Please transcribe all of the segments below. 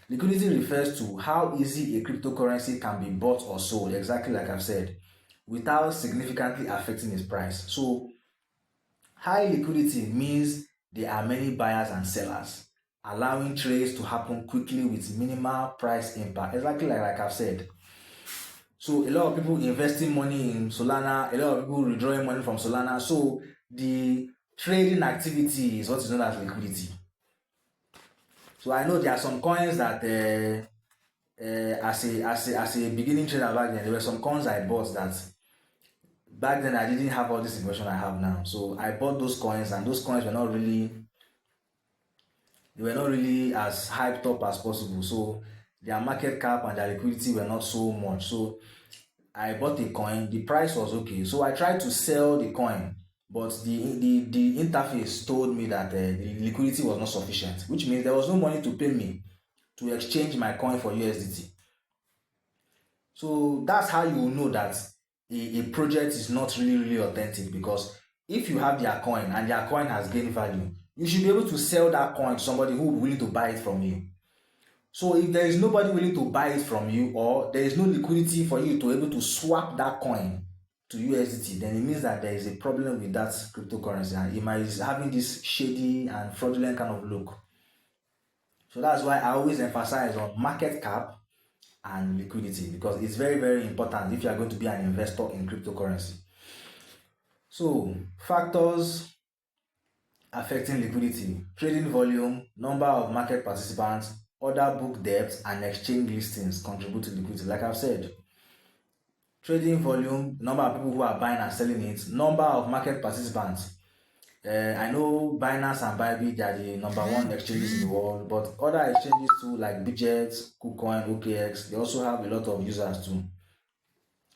Liquidity refers to how easy a cryptocurrency can be bought or sold, exactly like I've said, without significantly affecting its price. So high liquidity means there are many buyers and sellers, allowing trades to happen quickly with minimal price impact, exactly like I've said. So a lot of people investing money in Solana, a lot of people withdrawing money from Solana. So the trading activity is what is known as liquidity. So I know there are some coins that as a beginning trader back then, there were some coins I bought that back then I didn't have all this information I have now. So I bought those coins, and those coins were not really as hyped up as possible. So their market cap and their liquidity were not so much. So I bought a coin, the price was okay. So I tried to sell the coin, but the interface told me that the liquidity was not sufficient, which means there was no money to pay me to exchange my coin for USDT. So that's how you will know that a project is not really authentic, because if you have their coin and their coin has gained value, you should be able to sell that coin to somebody who will be willing to buy it from you. So if there is nobody willing to buy it from you, or there is no liquidity for you to be able to swap that coin to USDT, then it means that there is a problem with that cryptocurrency, and it might be having this shady and fraudulent kind of look. So that's why I always emphasize on market cap and liquidity, because it's very important if you are going to be an investor in cryptocurrency. So factors affecting liquidity: trading volume, number of market participants, order book depth, and exchange listings contribute to liquidity. Like I've said, trading volume, number of people who are buying and selling it, number of market participants. I know Binance and Bybit, they are the number one exchanges in the world, but other exchanges too, like Bitget, KuCoin, OKX, they also have a lot of users too.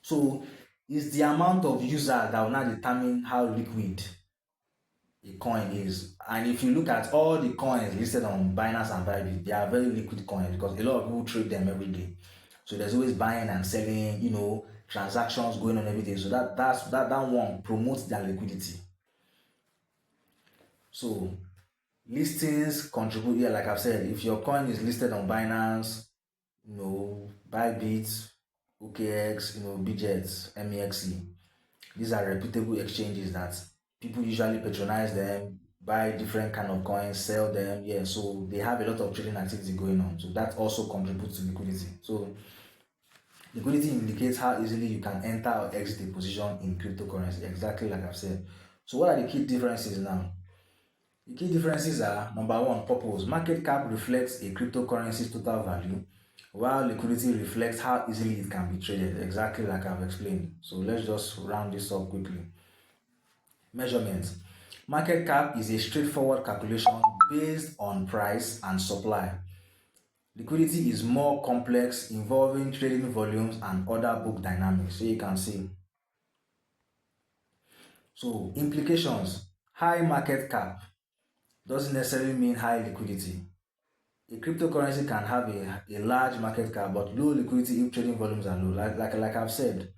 So it's the amount of users that will now determine how liquid a coin is. And if you look at all the coins listed on Binance and Bybit, they are very liquid coins, because a lot of people trade them every day. So there's always buying and selling, transactions going on every day. So that one promotes their liquidity. So listings contribute here, like I've said. If your coin is listed on Binance, Bybit, OKX, Bitget, MEXC, these are reputable exchanges that people usually patronize them, buy different kind of coins, sell them. Yeah, so they have a lot of trading activity going on. So that also contributes to liquidity. So liquidity indicates how easily you can enter or exit a position in cryptocurrency, exactly like I've said. So what are the key differences now? The key differences are: number one, purpose. Market cap reflects a cryptocurrency's total value, while liquidity reflects how easily it can be traded, exactly like I've explained. So let's just round this up quickly. Measurements. Market cap is a straightforward calculation based on price and supply. Liquidity is more complex, involving trading volumes and order book dynamics. So you can see. So implications: high market cap doesn't necessarily mean high liquidity. A cryptocurrency can have a large market cap but low liquidity if trading volumes are low. Like I've said,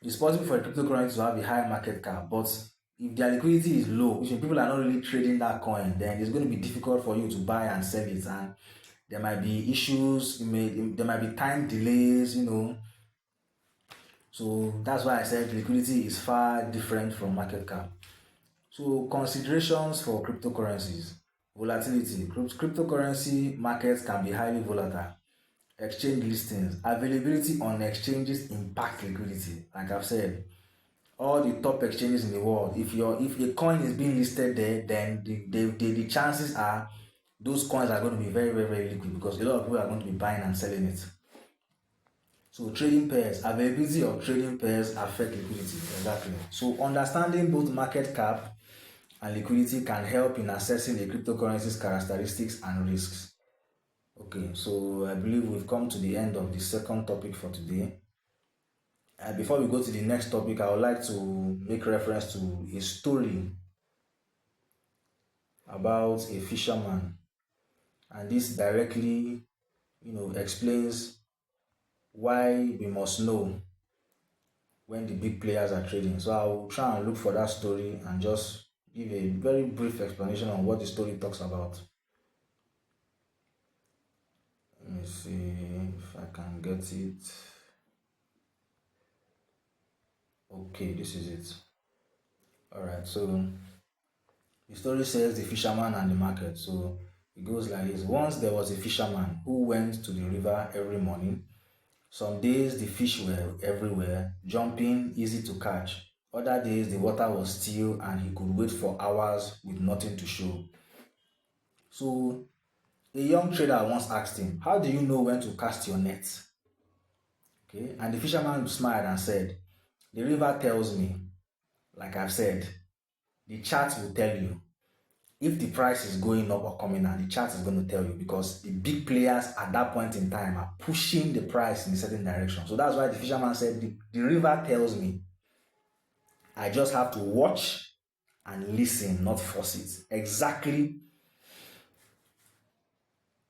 it's possible for a cryptocurrency to have a high market cap, but if their liquidity is low, which means people are not really trading that coin, then it's going to be difficult for you to buy and sell it, and there might be issues. There might be time delays. So that's why I said liquidity is far different from market cap. So considerations for cryptocurrencies: volatility. Cryptocurrency markets can be highly volatile. Exchange listings. Availability on exchanges impact liquidity. Like I've said, all the top exchanges in the world, if a coin is being listed there, then the chances are those coins are going to be very liquid, because a lot of people are going to be buying and selling it. So trading pairs. Availability of trading pairs affect liquidity. Exactly. So understanding both market cap and liquidity can help in assessing a cryptocurrency's characteristics and risks. Okay, so I believe we've come to the end of the second topic for today. Before we go to the next topic, I would like to make reference to a story about a fisherman, and this directly, explains why we must know when the big players are trading. So I will try and look for that story and just give a very brief explanation on what the story talks about. me see if I can get it. Okay, this is it. Alright, so the story says the fisherman and the market. So it goes like this. Once there was a fisherman who went to the river every morning. Some days the fish were everywhere, jumping, easy to catch. Other days the water was still and he could wait for hours with nothing to show. So a young trader once asked him, "How do you know when to cast your net?" Okay, and the fisherman smiled and said, "The river tells me. Like I've said, the chart will tell you. If the price is going up or coming down, the chart is going to tell you, because the big players at that point in time are pushing the price in a certain direction." So that's why the fisherman said, the river tells me. I just have to watch and listen, not force it. Exactly.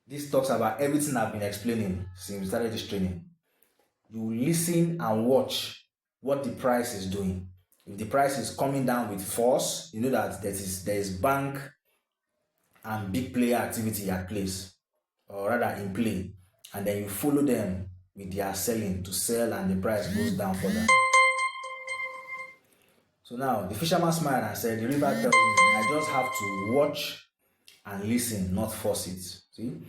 This talks about everything I've been explaining since we started this training. You listen and watch what the price is doing. If the price is coming down with force, you know that there is bank and big player activity at place, or rather in play, and then you follow them with their selling to sell and the price goes down further. So now the fisherman smiled and said, "The river tells me I just have to watch and listen, not force it." See?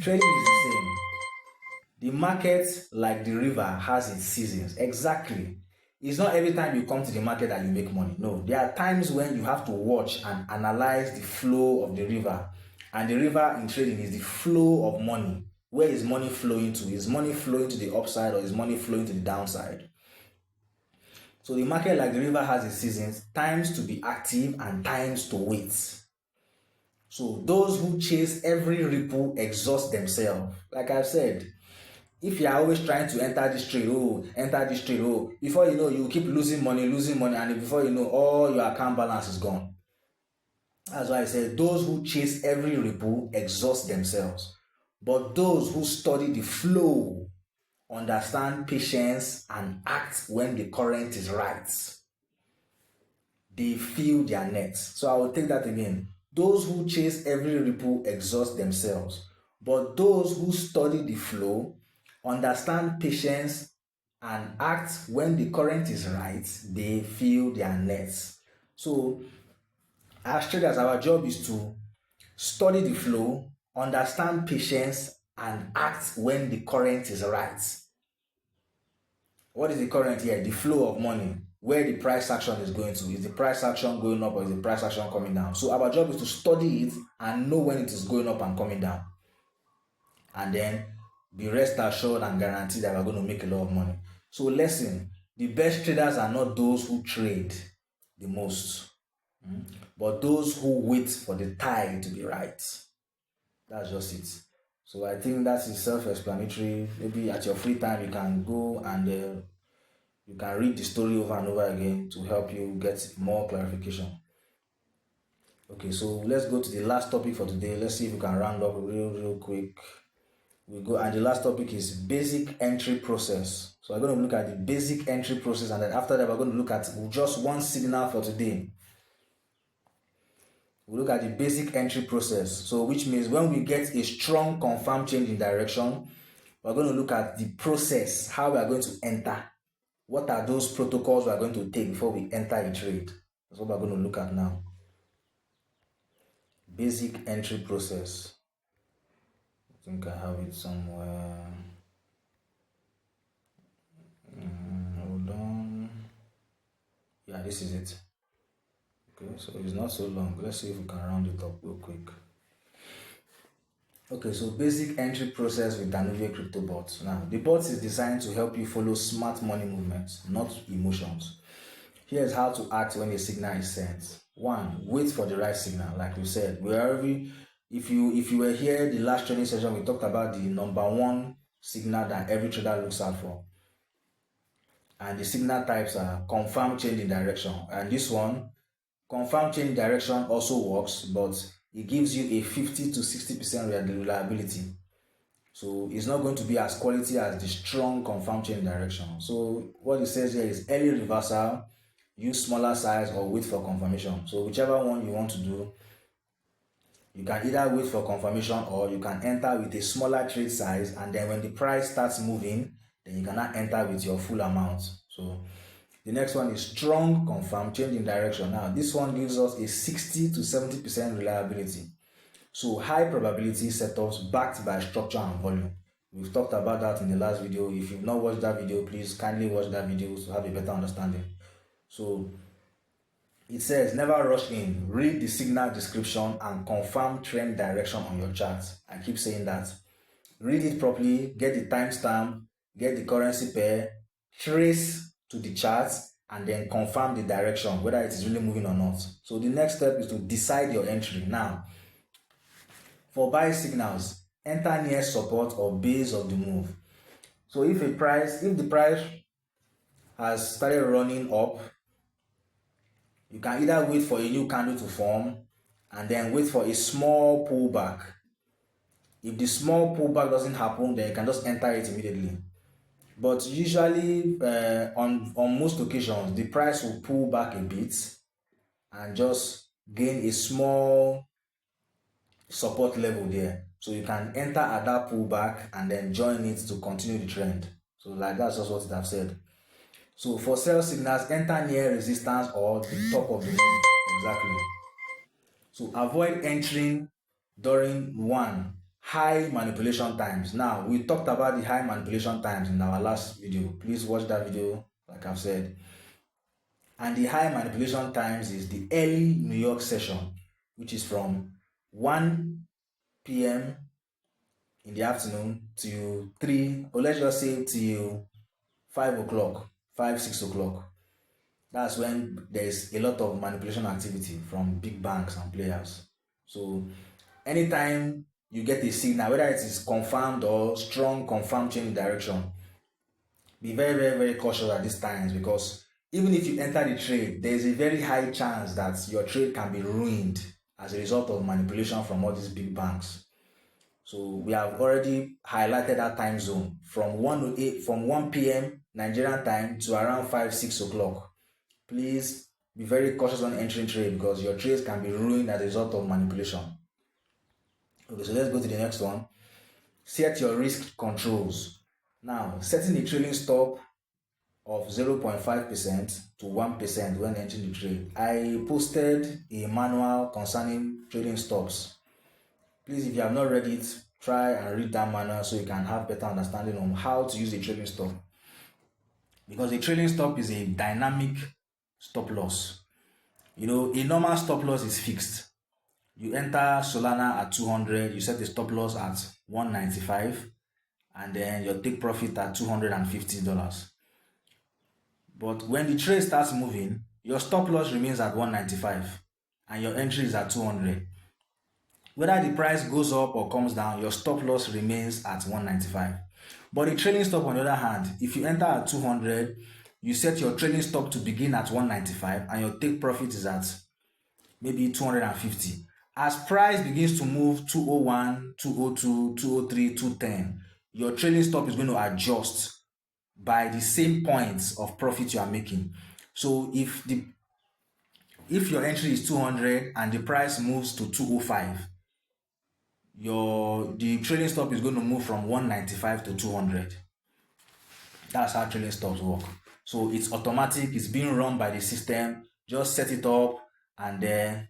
Trading is the same. The market, like the river, has its seasons. Exactly. It's not every time you come to the market that you make money. No, there are times when you have to watch and analyze the flow of the river. And the river in trading is the flow of money. Where is money flowing to? Is money flowing to the upside or is money flowing to the downside? So the market, like the river, has its seasons, times to be active and times to wait. So those who chase every ripple exhaust themselves. Like I've said, if you are always trying to enter this trade, before you know, you keep losing money, and before you know, all your account balance is gone. That's why I said those who chase every ripple exhaust themselves. But those who study the flow, understand patience, and act when the current is right, they fill their nets. So I will take that again. Those who chase every ripple exhaust themselves. But those who study the flow, understand patience, and act when the current is right, they fill their nets. So as traders, our job is to study the flow, understand patience, and act when the current is right. What is the current here? The flow of money, where the price action is going to. Is the price action going up or is the price action coming down? So our job is to study it and know when it is going up and coming down. And then be rest assured and guaranteed that we're going to make a lot of money. So listen, the best traders are not those who trade the most, but those who wait for the tide to be right. That's just it. So I think that is self-explanatory. Maybe at your free time you can go and you can read the story over and over again to help you get more clarification. Okay, so let's go to the last topic for today. Let's see if we can round up real quick. We go, and the last topic is basic entry process. So we're going to look at the basic entry process, and then after that we're going to look at just one signal for today. We look at the basic entry process. So which means when we get a strong confirmed change in direction, we're going to look at the process, how we are going to enter. What are those protocols we are going to take before we enter a trade? That's what we're going to look at now. Basic entry process. I think I have it somewhere. Hold on. Yeah, this is it. Okay, so it's not so long. Let's see if we can round it up real quick. Okay, so basic entry process with Danuvie Crypto Bot. Now, the bot is designed to help you follow smart money movements, not emotions. Here's how to act when a signal is sent. 1. Wait for the right signal. Like we said, if you were here the last training session, we talked about the number one signal that every trader looks out for. And the signal types are confirm change in direction. And this one, confirm change in direction, also works, but it gives you a 50 to 60% reliability. So it's not going to be as quality as the strong confirm change in direction. So what it says here is early reversal, use smaller size, or wait for confirmation. So whichever one you want to do, You can either wait for confirmation or you can enter with a smaller trade size, and then when the price starts moving, then you cannot enter with your full amount. So the next one is strong confirm change in direction. Now this one gives us a 60 to 70% reliability. So high probability setups backed by structure and volume. We've talked about that in the last video. If you've not watched that video, please kindly watch that video to have a better understanding. So it says never rush in, read the signal description and confirm trend direction on your chart. I keep saying that. Read it properly, get the timestamp, get the currency pair, trace to the chart, and then confirm the direction, whether it is really moving or not. So the next step is to decide your entry. Now, for buy signals, enter near support or base of the move. So if the price has started running up, you can either wait for a new candle to form and then wait for a small pullback. If the small pullback doesn't happen, then you can just enter it immediately. But usually on most occasions, the price will pull back a bit and just gain a small support level there. So you can enter at that pullback and then join it to continue the trend. So like that's just what I've said. So for sell signals, enter near resistance or the top of the move. Exactly. So avoid entering during one high manipulation times. Now we talked about the high manipulation times in our last video. Please watch that video, like I've said. And the high manipulation times is the early New York session, which is from 1 p.m. in the afternoon to 3, or let's just say till 5 o'clock, 6 o'clock. That's when there's a lot of manipulation activity from big banks and players. So anytime you get a signal, whether it is confirmed or strong confirmed change in direction, be very, very, very cautious at these times, because even if you enter the trade, there is a very high chance that your trade can be ruined as a result of manipulation from all these big banks. So we have already highlighted that time zone from 1 p.m. Nigerian time to around 6 o'clock. Please be very cautious on entering trade, because your trades can be ruined as a result of manipulation. Okay, so let's go to the next one. Set your risk controls. Now, setting a trailing stop of 0.5% to 1% when entering the trade. I posted a manual concerning trading stops. Please, if you have not read it, try and read that manual so you can have better understanding on how to use a trading stop. Because a trading stop is a dynamic stop loss. You know, a normal stop loss is fixed. You enter Solana at 200, you set the stop loss at 195, and then your take profit at $250. But when the trade starts moving, your stop loss remains at 195 and your entry is at 200. Whether the price goes up or comes down, your stop loss remains at 195. But the trailing stop, on the other hand, if you enter at 200, you set your trailing stop to begin at 195 and your take profit is at maybe 250. As price begins to move 201, 202, 203, 210, your trailing stop is going to adjust by the same points of profit you are making. So if your entry is 200 and the price moves to 205, the trading stop is going to move from 195 to 200. That's how trading stops work. So it's automatic, it's being run by the system. Just set it up and then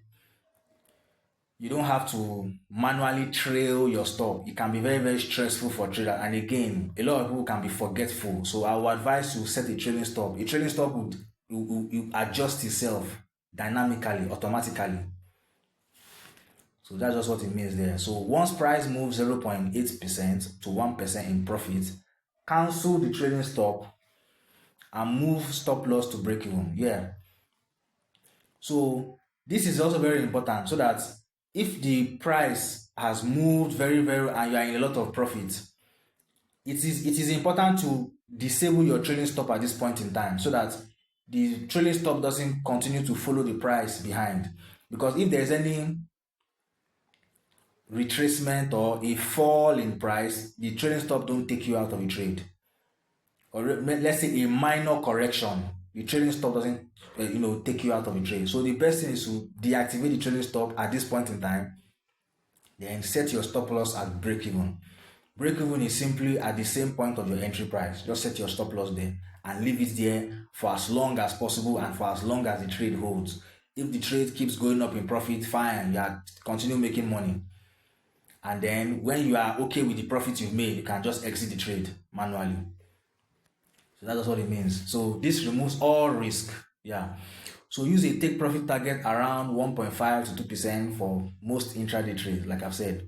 you don't have to manually trail your stop. It can be very, very stressful for traders. And again, a lot of people can be forgetful. So I would advise you set a trailing stop. A trailing stop would adjust itself dynamically, automatically. So that's just what it means there. So once price moves 0.8% to 1% in profit, cancel the trading stop and move stop loss to break even. Yeah. So this is also very important, so that if the price has moved very, very and you are in a lot of profit, it is important to disable your trailing stop at this point in time, so that the trailing stop doesn't continue to follow the price behind. Because if there's any retracement or a fall in price, the trailing stop don't take you out of the trade. Or let's say a minor correction, the trading stop doesn't take you out of the trade. So the best thing is to deactivate the trading stop at this point in time Then set your stop loss at break even. Break even is simply at the same point of your entry price. Just set your stop loss there and leave it there for as long as possible and for as long as the trade holds. If the trade keeps going up in profit, fine, you are continue making money. And then when you are okay with the profit you've made, you can just exit the trade manually. So that's what it means. So this removes all risk. Yeah. So use a take profit target around 1.5 to 2% for most intraday trades, like I've said.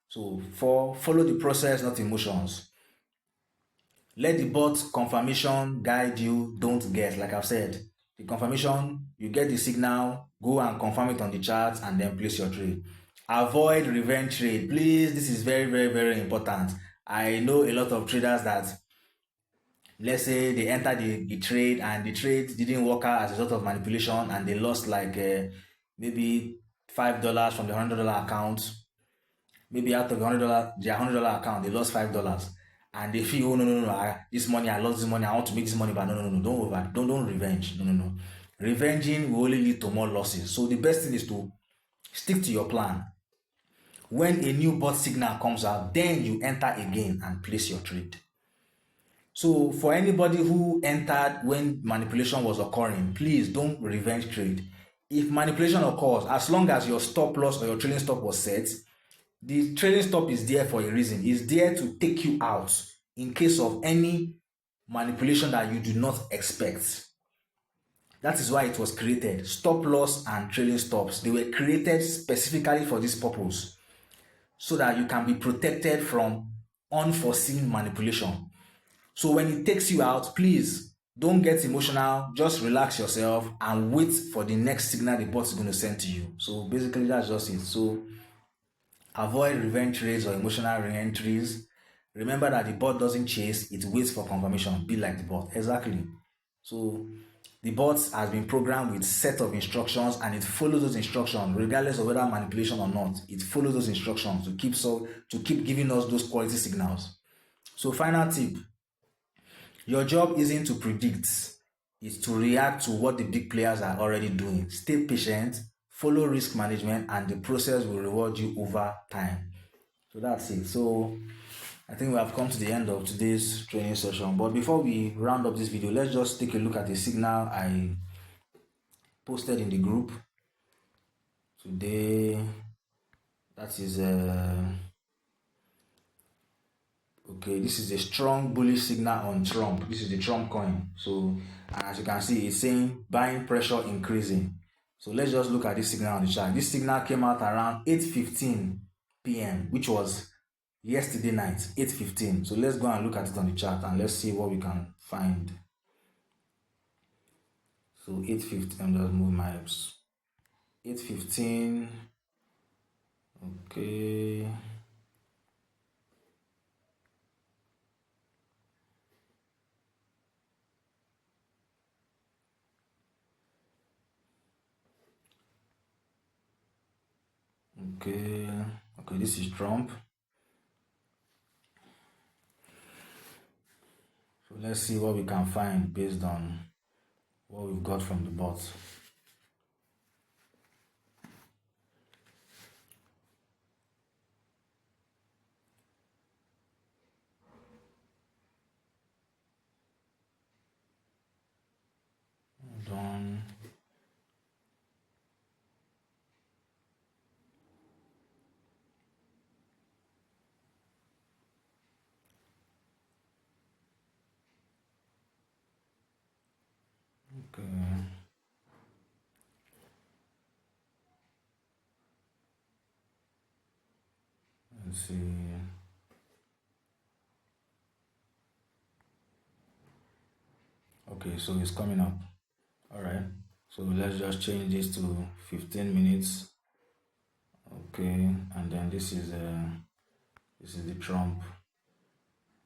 So follow the process, not emotions. Let the bot confirmation guide you, don't guess. Like I've said, the confirmation, you get the signal, go and confirm it on the chart and then place your trade. Avoid revenge trade. Please, this is very, very, very important. I know a lot of traders that, let's say they enter the trade and the trade didn't work out as a result of manipulation and they lost like maybe $5 from the $100 account. Maybe out of their $100 account, they lost $5, and they feel, oh no, this money, I lost this money, I want to make this money, but no, don't revenge, no. Revenging will only lead to more losses. So the best thing is to stick to your plan. When a new bot signal comes out, then you enter again and place your trade. So for anybody who entered when manipulation was occurring, please don't revenge trade. If manipulation occurs, as long as your stop loss or your trailing stop was set, the trading stop is there for a reason. It's there to take you out in case of any manipulation that you do not expect. That is why it was created. Stop loss and trailing stops, they were created specifically for this purpose, so that you can be protected from unforeseen manipulation. So when it takes you out, please don't get emotional. Just relax yourself and wait for the next signal the bot is going to send to you. So basically that's just it. So avoid revenge trades or emotional re-entries. Remember that the bot doesn't chase, it waits for confirmation. Be like the bot. Exactly. So the bot has been programmed with a set of instructions and it follows those instructions regardless of whether manipulation or not. It follows those instructions to keep giving us those quality signals. So final tip, your job isn't to predict, it's to react to what the big players are already doing. Stay patient, follow risk management, and the process will reward you over time. So that's it. So I think we have come to the end of today's training session. But before we round up this video, let's just take a look at the signal I posted in the group today. That is okay, this is a strong bullish signal on Trump. This is the Trump coin. So as you can see, it's saying buying pressure increasing. So let's just look at this signal on the chart. This signal came out around 8:15 p.m., which was yesterday night, 8:15. So let's go and look at it on the chart and let's see what we can find. So 8:15, I'm just move my apps. 8:15. Okay. Okay, this is Trump. So let's see what we can find based on what we've got from the bot. Done. Okay. Let's see. Okay, so it's coming up. All right. So let's just change this to 15 minutes. Okay, and then this is the Trump.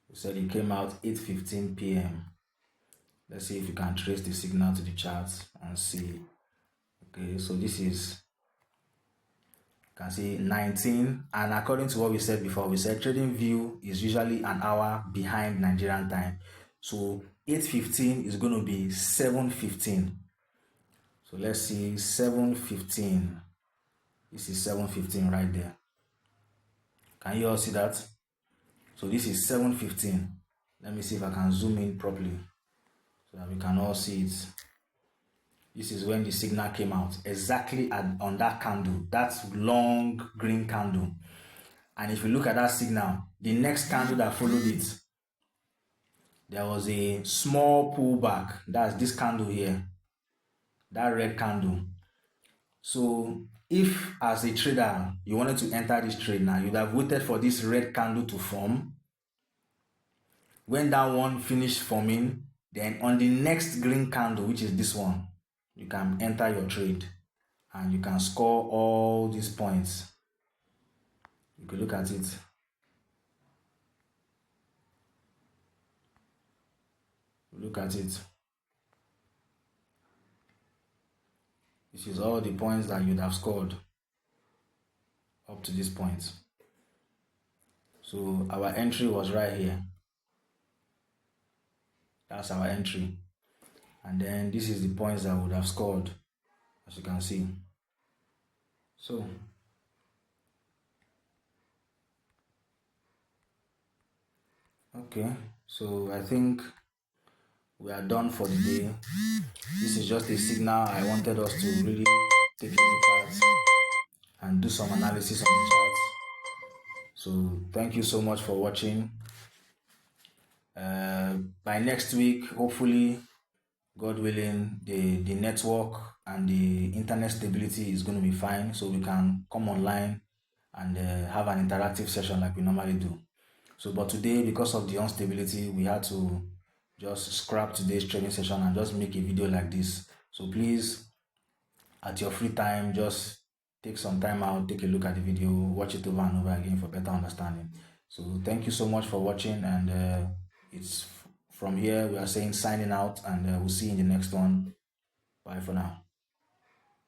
He said it came out 8:15 p.m. Let's see if you can trace the signal to the chart and see. Okay, so this is, you can see 19, and according to what we said before, we said trading view is usually an hour behind Nigerian time. So 8:15 is going to be 7:15. So let's see, 7:15. This is 7:15 right there. Can you all see that? So this is 7:15. Let me see if I can zoom in properly so that we can all see it. This is when the signal came out, exactly on that candle, that long green candle. And if you look at that signal, the next candle that followed it, there was a small pullback. That's this candle here, that red candle. So if as a trader you wanted to enter this trade now, you'd have waited for this red candle to form. When that one finished forming, then on the next green candle, which is this one, you can enter your trade and you can score all these points. You can look at it. Look at it. This is all the points that you'd have scored up to this point. So our entry was right here. That's our entry. And then this is the points that would have scored, as you can see. So okay, so I think we are done for the day. This is just a signal I wanted us to really take a look at and do some analysis on the chart. So thank you so much for watching. By next week, hopefully, God willing, the network and the internet stability is going to be fine, so we can come online and have an interactive session like we normally do. So but today, because of the instability, we had to just scrap today's training session and just make a video like this. So please, at your free time, just take some time out, take a look at the video, watch it over and over again for better understanding. So thank you so much for watching, and it's from here we are saying signing out, and we'll see you in the next one. Bye for now.